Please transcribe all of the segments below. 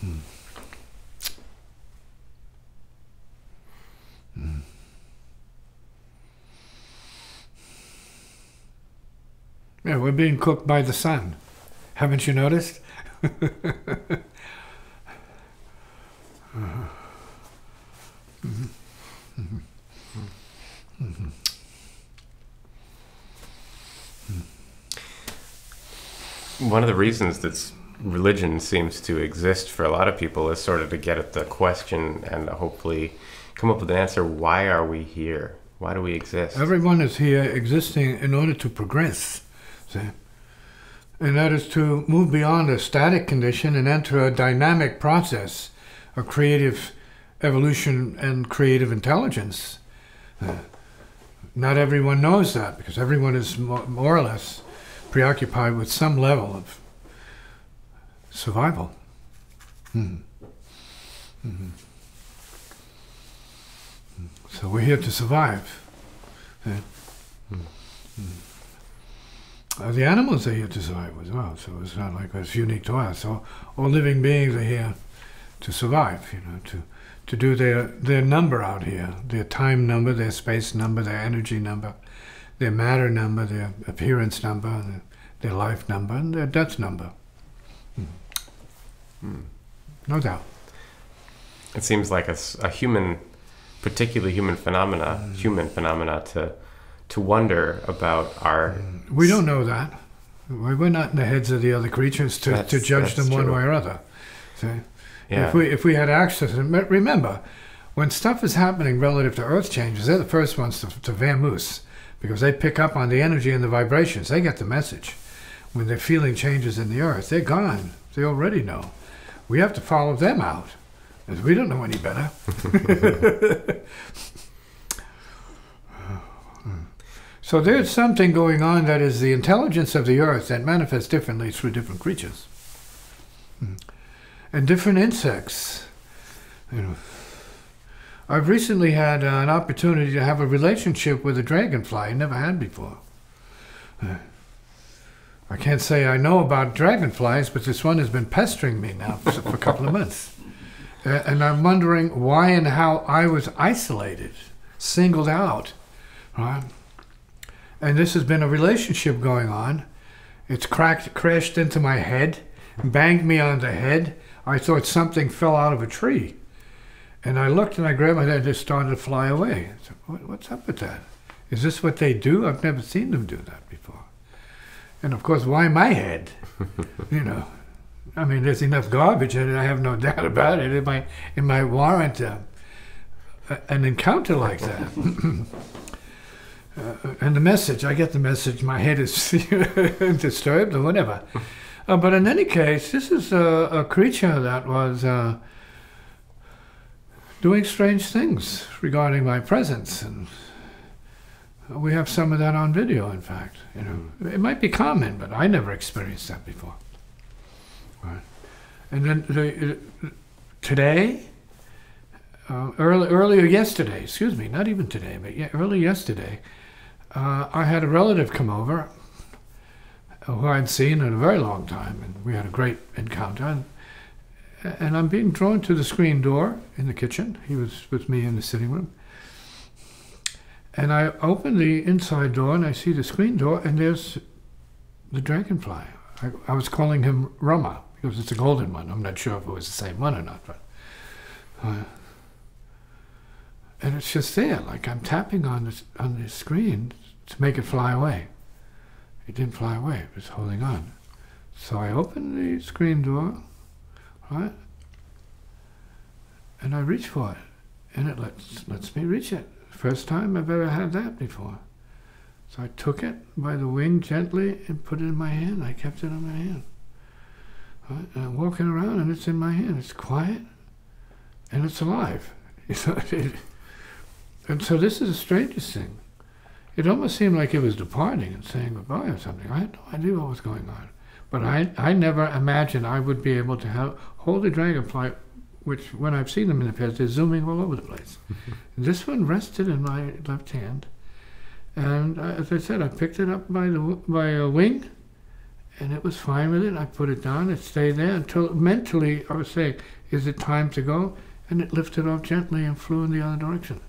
Mm. Mm. Yeah, we're being cooked by the sun. Haven't you noticed? Mm-hmm. Mm-hmm. Mm-hmm. One of the reasons that religion seems to exist for a lot of people is sort of to get at the question and hopefully come up with an answer. Why are we here? Why do we exist? Everyone is here existing in order to progress. See? And that is to move beyond a static condition and enter a dynamic process of creative evolution and creative intelligence. Not everyone knows that because everyone is more or less preoccupied with some level of survival. Mm-hmm. Mm-hmm. So we're here to survive. Yeah. Mm-hmm. The animals are here to survive as well, so it's not like it's unique to us. All living beings are here to survive, to do their number out here, their time number, their space number, their energy number, their matter number, their appearance number, their life number, and their death number. No doubt. It seems like a human, particularly human phenomena to wonder about our... We don't know that. We're not in the heads of the other creatures to judge them one way or other. See? Yeah. If we had access, and remember, when stuff is happening relative to Earth changes, they're the first ones to vamoose, because they pick up on the energy and the vibrations. They get the message. When they're feeling changes in the Earth, they're gone. They already know. We have to follow them out, because we don't know any better. So there's something going on that is the intelligence of the Earth that manifests differently through different creatures. And different insects. I've recently had an opportunity to have a relationship with a dragonfly I never had before. I can't say I know about dragonflies, but this one has been pestering me now for a couple of months. And I'm wondering why and how I was isolated, singled out, right? And this has been a relationship going on. It's crashed into my head, banged me on the head. I thought something fell out of a tree. And I looked and I grabbed my head and just started to fly away. I said, what's up with that? Is this what they do? I've never seen them do that before. And of course, why my head? I mean, there's enough garbage in it, I have no doubt about it. It might warrant an encounter like that. And the message, I get the message, my head is disturbed or whatever. But in any case, this is a creature that was doing strange things regarding my presence. And we have some of that on video, in fact. It might be common, but I never experienced that before. Right. And then today, earlier yesterday, excuse me, not even today, but early yesterday, I had a relative come over who I'd seen in a very long time, and we had a great encounter. And I'm being drawn to the screen door in the kitchen. He was with me in the sitting room. And I open the inside door, and I see the screen door, and there's the dragonfly. I was calling him Rama, because it's a golden one. I'm not sure if it was the same one or not. But, and it's just there, like I'm tapping on the screen to make it fly away. It didn't fly away, it was holding on. So I open the screen door, right? And I reach for it, and it lets me reach it. First time I've ever had that before. So I took it by the wing gently and put it in my hand. I kept it in my hand. Right? And I'm walking around and it's in my hand. It's quiet and it's alive. And so this is the strangest thing. It almost seemed like it was departing and saying goodbye or something. I had no idea what was going on. But I never imagined I would be able to hold a dragonfly, which when I've seen them in the past, they're zooming all over the place. This one rested in my left hand. And as I said, I picked it up by a wing, and it was fine with it. I put it down, it stayed there until mentally I was saying, is it time to go? And it lifted off gently and flew in the other direction.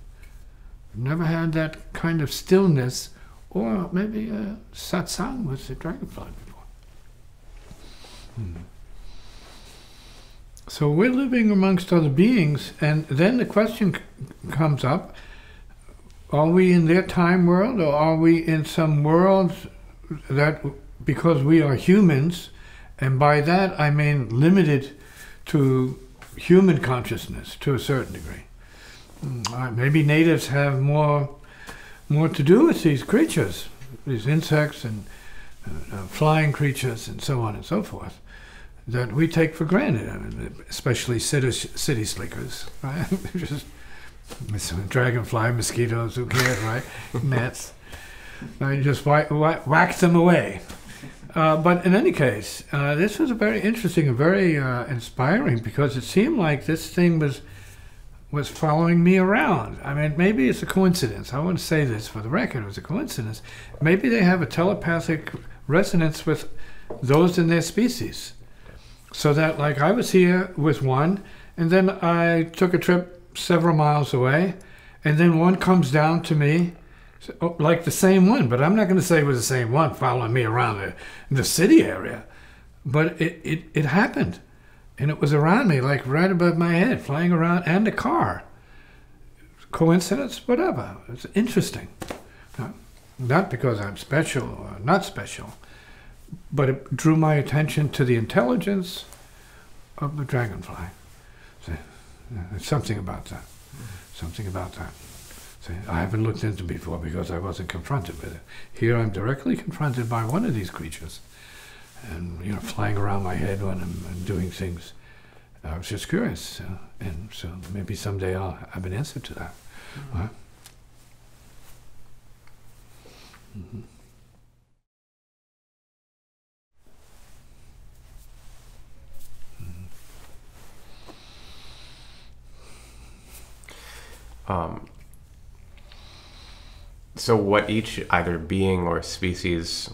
I've never had that kind of stillness, or maybe a satsang with the dragonfly before. So we're living amongst other beings, and then the question comes up, are we in their time world, or are we in some world that, because we are humans, and by that I mean limited to human consciousness to a certain degree. Maybe natives have more to do with these creatures, these insects and flying creatures and so on and so forth, that we take for granted. I mean, especially city slickers, right? Just dragonfly, mosquitoes, who cares, right? Gnats. You just whack them away. But in any case, this was very interesting and very inspiring, because it seemed like this thing was following me around. I mean, maybe it's a coincidence. I want to say this for the record, it was a coincidence. Maybe they have a telepathic resonance with those in their species. So that, like, I was here with one, and then I took a trip several miles away, and then one comes down to me, like the same one, but I'm not going to say it was the same one following me around the city area. But it happened. And it was around me, like right above my head, flying around, and the car. Coincidence? Whatever. It's interesting. Not because I'm special or not special, but it drew my attention to the intelligence of the dragonfly. So, there's something about that. Something about that. See, I haven't looked into it before because I wasn't confronted with it. Here I'm directly confronted by one of these creatures, and flying around my head when I'm doing things. I was just curious, and so maybe someday I'll have an answer to that. Right? So what each either being or species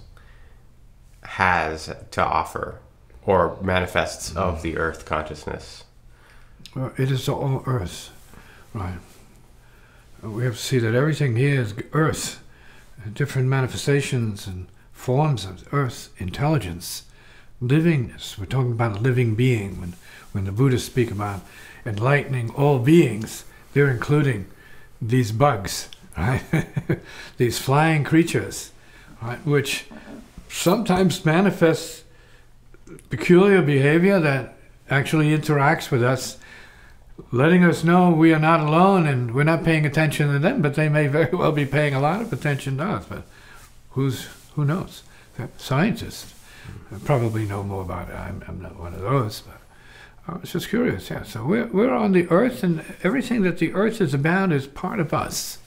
has to offer or manifests of the earth consciousness? Well, it is all earth, right? We have to see that everything here is earth, different manifestations and forms of earth, intelligence, livingness. We're talking about a living being. When the Buddhists speak about enlightening all beings, they're including these bugs, right? These flying creatures, right? Which sometimes manifest peculiar behavior that actually interacts with us, letting us know we are not alone and we're not paying attention to them, but they may very well be paying a lot of attention to us. But who knows? Scientists probably know more about it. I'm not one of those, but I was just curious. Yeah, so we're on the earth, and everything that the earth is about is part of us.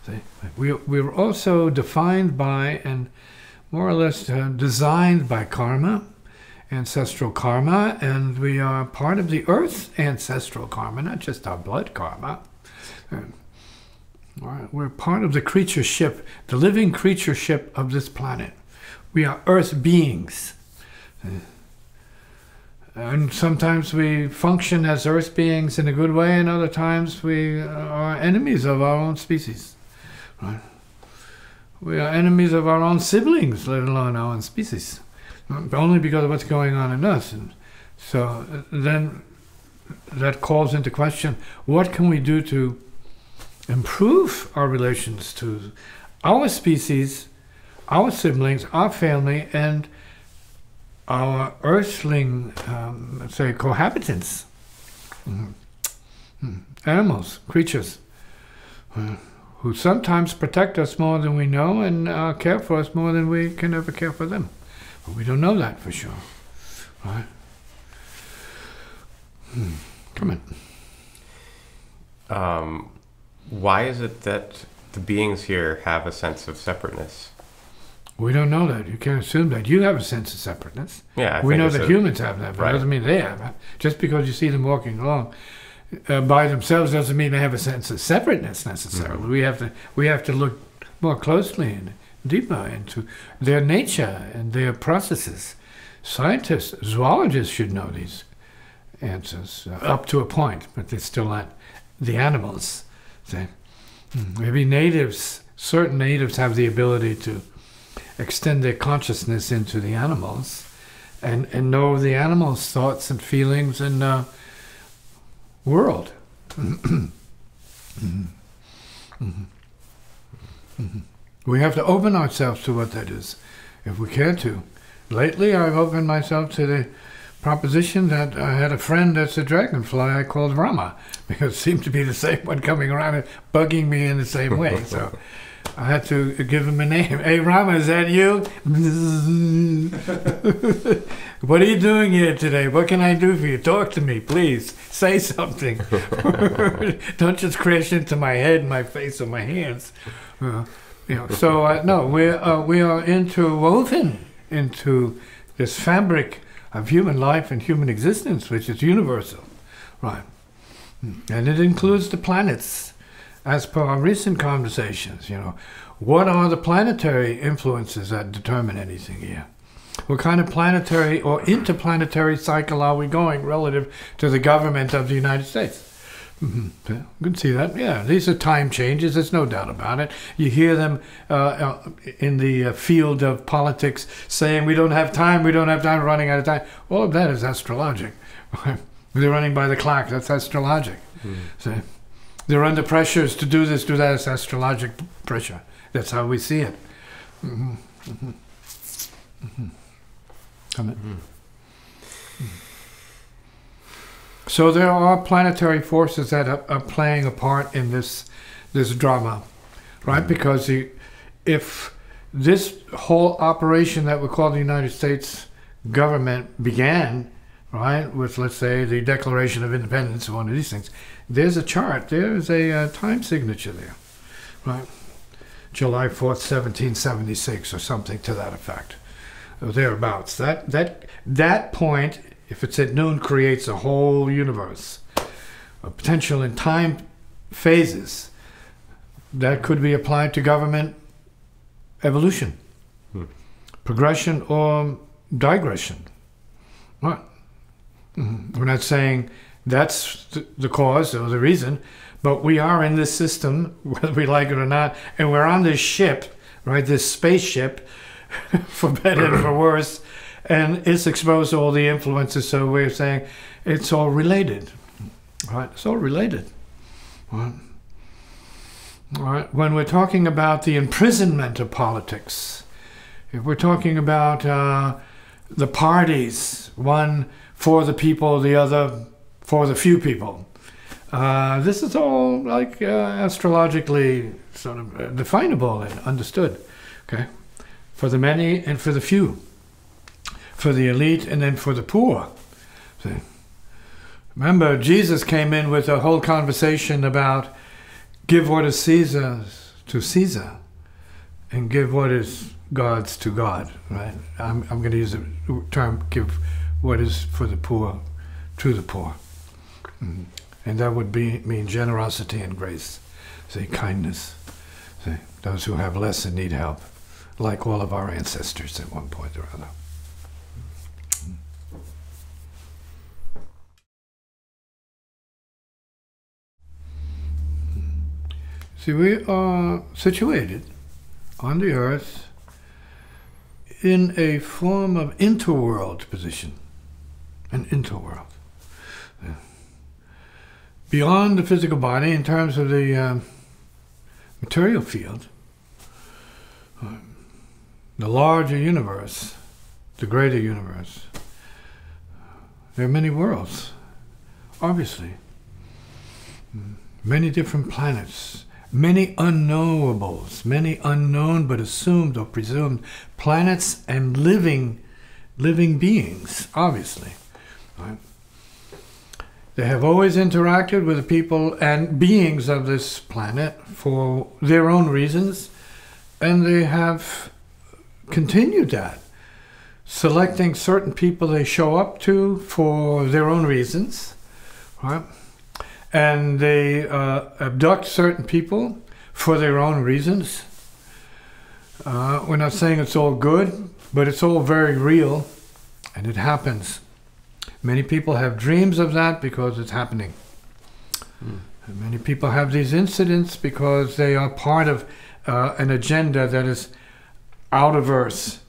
See? We're also defined by and more or less designed by karma, ancestral karma, and we are part of the earth's ancestral karma, not just our blood karma. We're part of the creatureship, the living creatureship of this planet. We are earth beings. And sometimes we function as earth beings in a good way, and other times we are enemies of our own species. Right? We are enemies of our own siblings, let alone our own species, only because of what's going on in us. And so then that calls into question, what can we do to improve our relations to our species, our siblings, our family, and our earthling, let's say, cohabitants, animals, creatures, who sometimes protect us more than we know and care for us more than we can ever care for them. But we don't know that for sure, right? Come on. Why is it that the beings here have a sense of separateness? We don't know that. You can't assume that. You have a sense of separateness. Yeah, we know that humans have that, but right. It doesn't mean they have it. Just because you see them walking along by themselves doesn't mean they have a sense of separateness necessarily. Mm-hmm. We have to look more closely and deeper into their nature and their processes Scientists, zoologists should know these answers up to a point, but they're still not the animals. See? Maybe natives, certain natives have the ability to extend their consciousness into the animals and know the animals' thoughts and feelings and world. We have to open ourselves to what that is, if we care to. Lately, I've opened myself to the proposition that I had a friend that's a dragonfly I called Rama, because it seemed to be the same one coming around and bugging me in the same way. So I had to give him a name. Hey, Rama, is that you? What are you doing here today? What can I do for you? Talk to me, please. Say something. Don't just crash into my head, my face, or my hands. No, we are interwoven into this fabric of human life and human existence, which is universal, right? And it includes the planets. As per our recent conversations, what are the planetary influences that determine anything here? What kind of planetary or interplanetary cycle are we going relative to the government of the United States? You can see that. Yeah, these are time changes. There's no doubt about it. You hear them in the field of politics saying, we don't have time, running out of time. All of that is astrologic. They're running by the clock. That's astrologic. See? They're under pressures to do this, do that. It's astrologic pressure. That's how we see it. So there are planetary forces that are playing a part in this drama, right? Because if this whole operation that we call the United States government began, right, with, let's say, the Declaration of Independence, one of these things, there's a chart, there's a time signature there, right? July 4th, 1776, or something to that effect, or thereabouts. That point, if it's at noon, creates a whole universe, a potential in time phases that could be applied to government evolution, progression, or digression. Right? We're not saying that's the cause or the reason, but we are in this system, whether we like it or not, and we're on this ship, right, this spaceship, for better and for worse, and it's exposed to all the influences, so we're saying it's all related, right? It's all related, right? All right. When we're talking about the imprisonment of politics, if we're talking about the parties, one for the people, the other for the few people, this is all like astrologically sort of definable and understood, okay? For the many and for the few. For the elite and then for the poor. See? Remember, Jesus came in with a whole conversation about give what is Caesar's to Caesar and give what is God's to God, right? I'm going to use the term give what is for the poor to the poor. And that would mean generosity and grace, see, kindness. See, those who have less and need help, like all of our ancestors at one point or other. See, we are situated on the earth in a form of interworld position, an interworld. Beyond the physical body, in terms of the material field, the larger universe, the greater universe, there are many worlds, obviously. Many different planets, many unknowables, many unknown but assumed or presumed planets and living beings, obviously. Right? They have always interacted with the people and beings of this planet for their own reasons, and they have continued that, selecting certain people they show up to for their own reasons, right? And they abduct certain people for their own reasons. We're not saying it's all good, but it's all very real And it happens. Many people have dreams of that because it's happening. And many people have these incidents because they are part of an agenda that is out of Earth.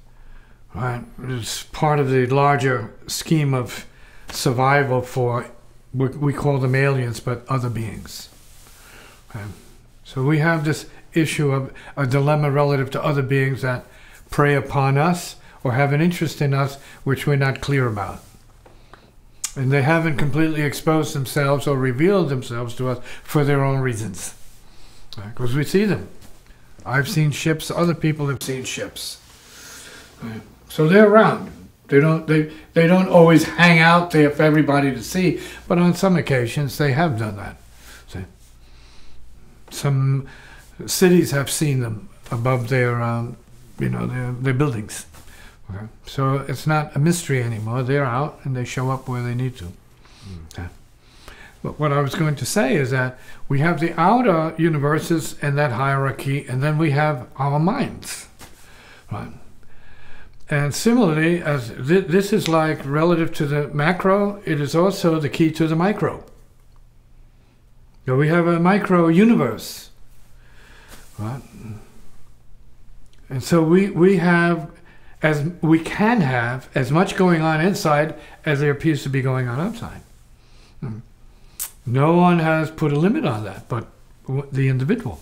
Right? It's part of the larger scheme of survival for, we call them aliens, but other beings. Okay? So we have this issue of a dilemma relative to other beings that prey upon us or have an interest in us which we're not clear about. And they haven't completely exposed themselves or revealed themselves to us for their own reasons. Because we see them. I've seen ships, other people have seen ships. So they're around. They don't always hang out there for everybody to see, but on some occasions they have done that. See? Some cities have seen them above their, their buildings. Okay. So it's not a mystery anymore. They're out and they show up where they need to. Okay. But what I was going to say is that we have the outer universes and that hierarchy, and then we have our minds. Right? And similarly, as this is like relative to the macro, it is also the key to the micro. So we have a micro universe. Right? And so we have, as we can have, as much going on inside as there appears to be going on outside. No one has put a limit on that, but the individual.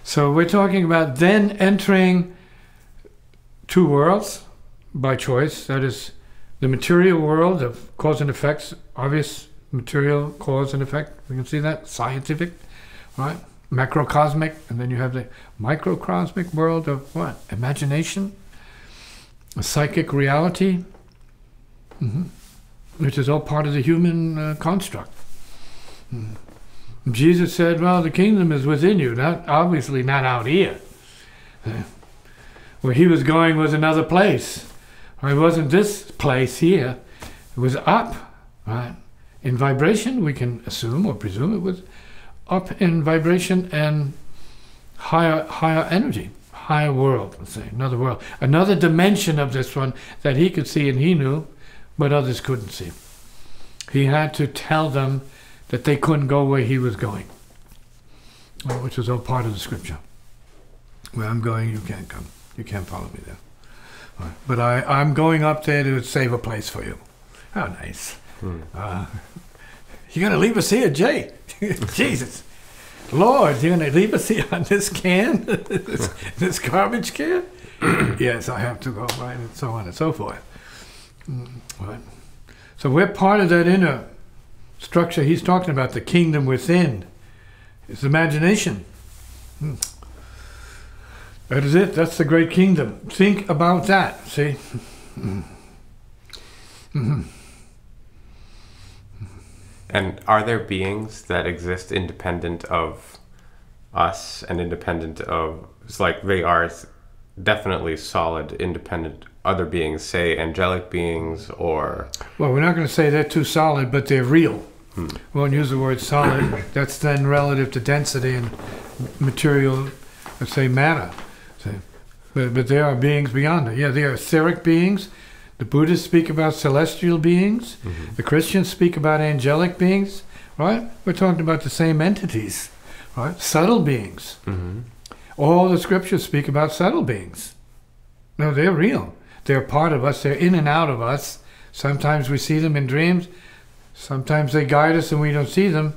So we're talking about then entering two worlds by choice. That is the material world of cause and effects, obvious material cause and effect. We can see that, scientific, right? Macrocosmic, and then you have the microcosmic world of what? Imagination, a psychic reality, which is all part of the human construct. Jesus said, well, the kingdom is within you, obviously not out here. Where he was going was another place. It wasn't this place here. It was up, right? In vibration, we can assume or presume it was up in vibration and higher energy, higher world, let's say, another world, another dimension of this one that he could see and he knew, but others couldn't see. He had to tell them that they couldn't go where he was going, which was all part of the scripture. Where I'm going, you can't come. You can't follow me there. Right. But I'm going up there to save a place for you. How nice. You're going to leave us here, Jay? Jesus. Lord, you're going to leave us here on this can? this garbage can? Yes, I have to go, right? And so on and so forth. Right. So we're part of that inner structure he's talking about, the kingdom within. It's imagination. That is it. That's the great kingdom. Think about that, see? And are there beings that exist independent of us and independent of, it's like they are definitely solid, independent other beings, say angelic beings or... Well, we're not going to say they're too solid, but they're real. We won't use the word solid. That's then relative to density and material, let's say, matter. But there are beings beyond it. Yeah, they are etheric beings. The Buddhists speak about celestial beings. The Christians speak about angelic beings, right? We're talking about the same entities, right? Subtle beings. All the scriptures speak about subtle beings. No, they're real. They're part of us. They're in and out of us. Sometimes we see them in dreams. Sometimes they guide us and we don't see them.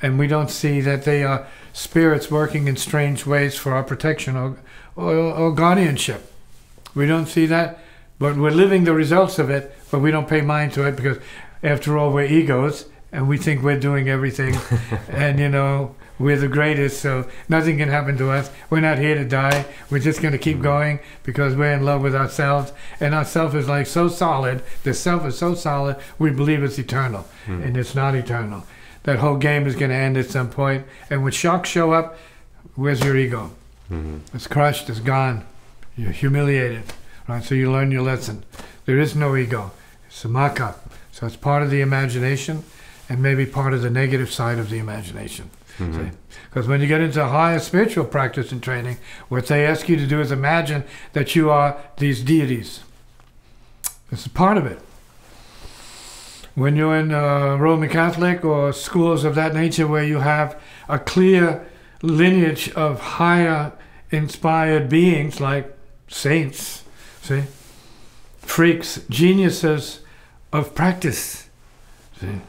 And we don't see that they are spirits working in strange ways for our protection or guardianship. We don't see that. But we're living the results of it, but we don't pay mind to it because, after all, we're egos and we think we're doing everything and, we're the greatest, so nothing can happen to us. We're not here to die. We're just going to keep going because we're in love with ourselves. And our self is like so solid. The self is so solid, we believe it's eternal. And it's not eternal. That whole game is going to end at some point. And when shocks show up, where's your ego? It's crushed. It's gone. You're humiliated. Right, so you learn your lesson. There is no ego. It's a mock-up. So it's part of the imagination and maybe part of the negative side of the imagination. Because when you get into higher spiritual practice and training, what they ask you to do is imagine that you are these deities. This is part of it. When you're in Roman Catholic or schools of that nature where you have a clear lineage of higher inspired beings like saints, see, freaks, geniuses of practice, see,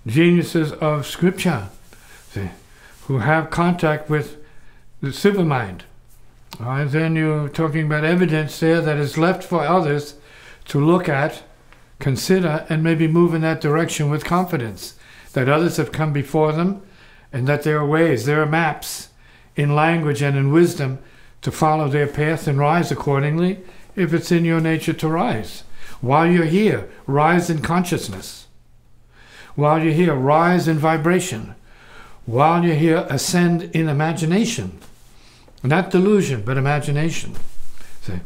geniuses of scripture, see, who have contact with the supermind. And then you're talking about evidence there that is left for others to look at, consider, and maybe move in that direction with confidence, that others have come before them and that there are ways, there are maps in language and in wisdom to follow their path and rise accordingly if it's in your nature to rise. While you're here, rise in consciousness. While you're here, rise in vibration. While you're here, ascend in imagination. Not delusion, but imagination. See?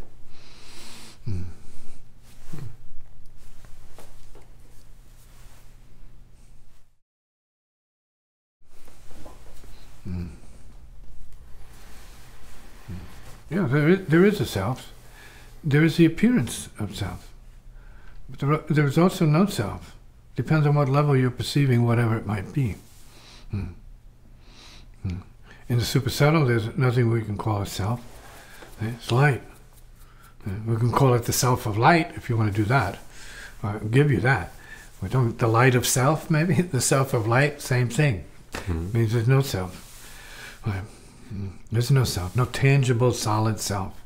Yeah, there is a self. There is the appearance of self. But there is also no self. Depends on what level you're perceiving whatever it might be. In the supersubtle, there's nothing we can call a self. It's light. We can call it the self of light if you want to do that. I'll give you that. We don't, the light of self, maybe? The self of light, same thing. Means there's no self. There's no self, no tangible, solid self.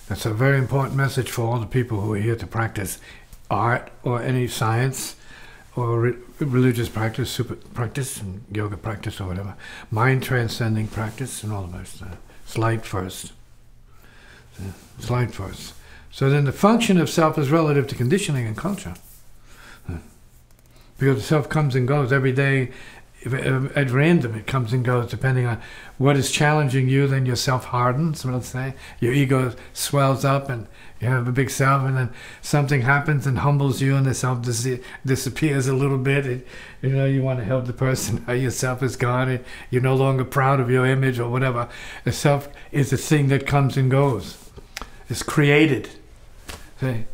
That's a very important message for all the people who are here to practice art or any science or religious practice, super practice, and yoga practice or whatever. Mind transcending practice and all of those. It's light first. It's light first. So then the function of self is relative to conditioning and culture. Because the self comes and goes every day. At random it comes and goes depending on what is challenging you. Then your self hardens, let's say. Your ego swells up and you have a big self, and then something happens and humbles you and the self disappears a little bit. You want to help the person, your self is gone and you're no longer proud of your image or whatever. The self is a thing that comes and goes. It's created. See?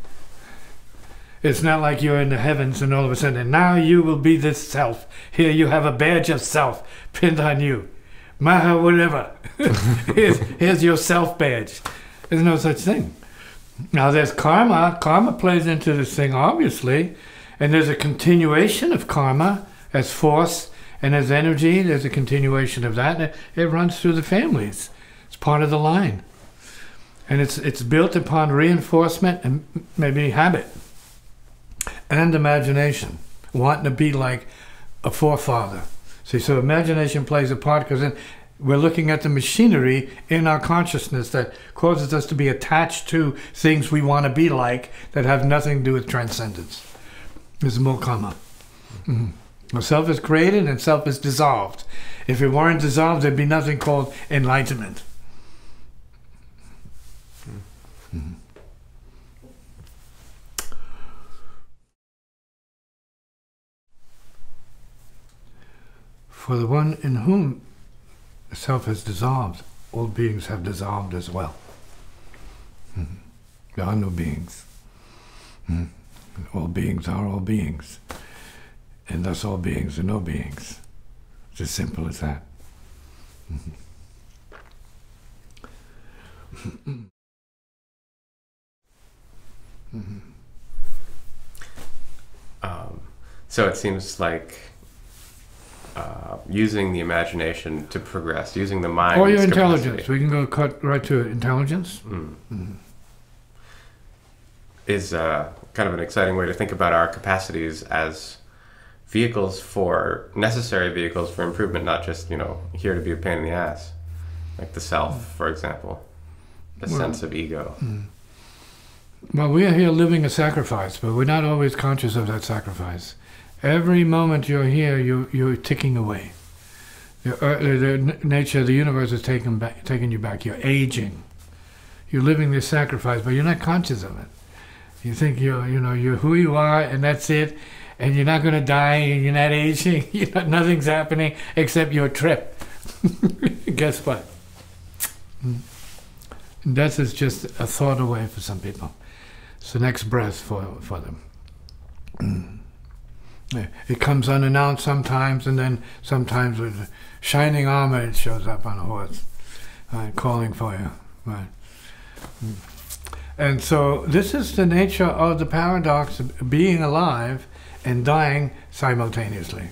It's not like you're in the heavens and all of a sudden, now you will be this self. Here you have a badge of self pinned on you. Maha, whatever. here's your self badge. There's no such thing. Now there's karma. Karma plays into this thing, obviously. And there's a continuation of karma as force and as energy. There's a continuation of that. It runs through the families. It's part of the line. And it's built upon reinforcement and maybe habit. And imagination, wanting to be like a forefather. See, so imagination plays a part because then we're looking at the machinery in our consciousness that causes us to be attached to things we want to be like that have nothing to do with transcendence. There's more karma. Well, self is created and self is dissolved. If it weren't dissolved, there'd be nothing called enlightenment. For the one in whom self has dissolved, all beings have dissolved as well. There are no beings. All beings are all beings. And thus all beings are no beings. It's as simple as that. So it seems like using the imagination to progress, using the mind. Or your intelligence. We can go cut right to intelligence. Is kind of an exciting way to think about our capacities as necessary vehicles for improvement, not just, here to be a pain in the ass. Like the self, for example. The sense of ego. Well, we are here living a sacrifice, but we're not always conscious of that sacrifice. Every moment you're here, you're ticking away. The nature of the universe is taking you back. You're aging. You're living this sacrifice, but you're not conscious of it. You think you're who you are, and that's it. and you're not going to die, and you're not aging, nothing's happening except your trip. Guess what? Death is just a thought away for some people. It's the next breath for them. It comes unannounced sometimes, and then sometimes with shining armor it shows up on a horse, calling for you. Right. And so this is the nature of the paradox of being alive and dying simultaneously.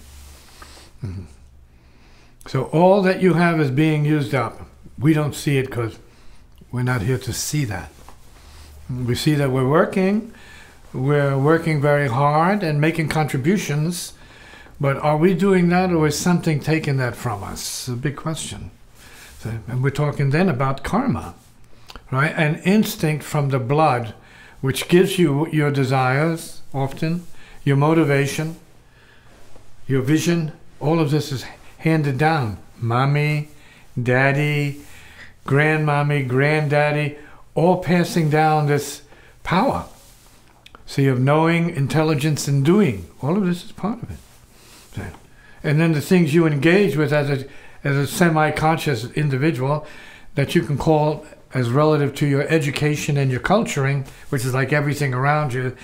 So all that you have is being used up. We don't see it because we're not here to see that. We see that we're working very hard and making contributions, but are we doing that, or is something taking that from us? It's a big question. So, and we're talking then about karma, right? An instinct from the blood, which gives you your desires often, your motivation, your vision. All of this is handed down. Mommy, daddy, grandmommy, granddaddy, all passing down this power. So you have knowing, intelligence, and doing. All of this is part of it. So, and then the things you engage with as a semi-conscious individual that you can call as relative to your education and your culturing, which is like everything around you,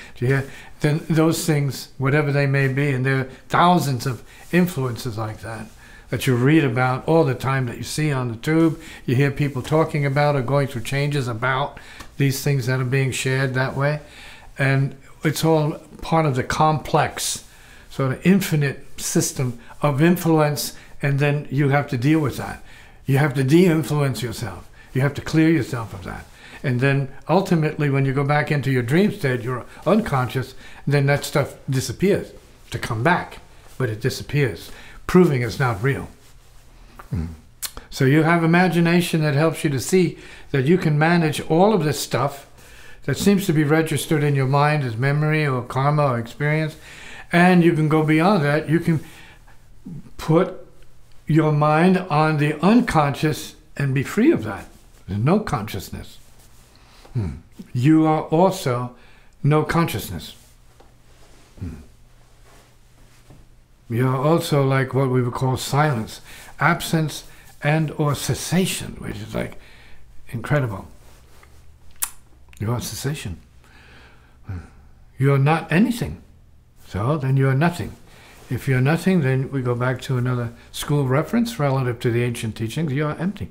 then those things, whatever they may be, and there are thousands of influences like that you read about all the time, that you see on the tube, you hear people talking about or going through changes about these things that are being shared that way. And it's all part of the complex, sort of infinite system of influence, and then you have to deal with that. You have to de-influence yourself. You have to clear yourself of that. And then ultimately, when you go back into your dream state, you're unconscious, then that stuff disappears to come back, but it disappears, proving it's not real. So you have imagination that helps you to see that you can manage all of this stuff that seems to be registered in your mind as memory or karma or experience, and you can go beyond that. You can put your mind on the unconscious and be free of that. There's no consciousness. You are also no consciousness. You are also like what we would call silence, absence and or cessation, which is like incredible. You are cessation. You are not anything. So then you are nothing. If you're nothing, then we go back to another school reference relative to the ancient teachings. You are empty.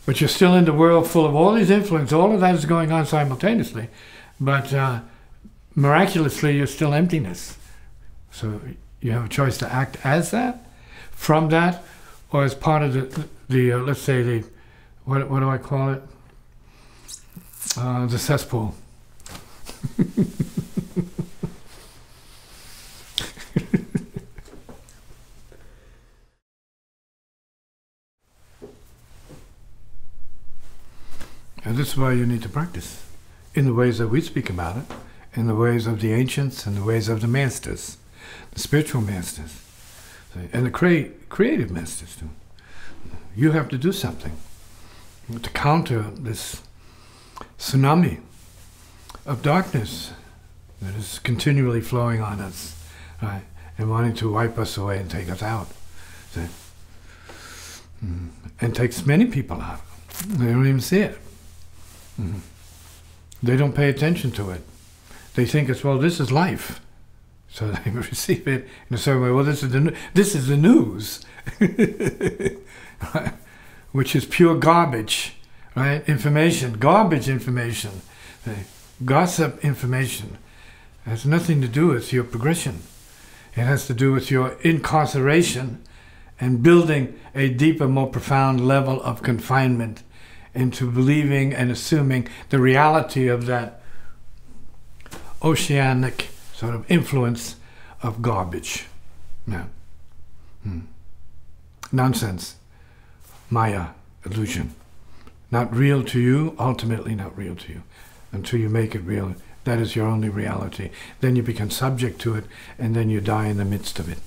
But you're still in the world full of all these influences. All of that is going on simultaneously. But miraculously, you're still emptiness. So you have a choice to act as that, from that, or as part of the let's say, what do I call it? The cesspool. And this is why you need to practice in the ways that we speak about it, in the ways of the ancients and the ways of the masters, the spiritual masters, and the creative masters too. You have to do something to counter this tsunami of darkness that is continually flowing on us, right, and wanting to wipe us away and take us out. See? And takes many people out. They don't even see it. They don't pay attention to it. They think it's, well, this is life. So they receive it in a certain way. Well, this is the news, right? Which is pure garbage, right? Information, garbage information, gossip information. It has nothing to do with your progression. It has to do with your incarceration and building a deeper, more profound level of confinement into believing and assuming the reality of that oceanic sort of influence of garbage. Yeah. Nonsense. Maya. Illusion. Not real to you, ultimately not real to you. Until you make it real, that is your only reality. Then you become subject to it, and then you die in the midst of it.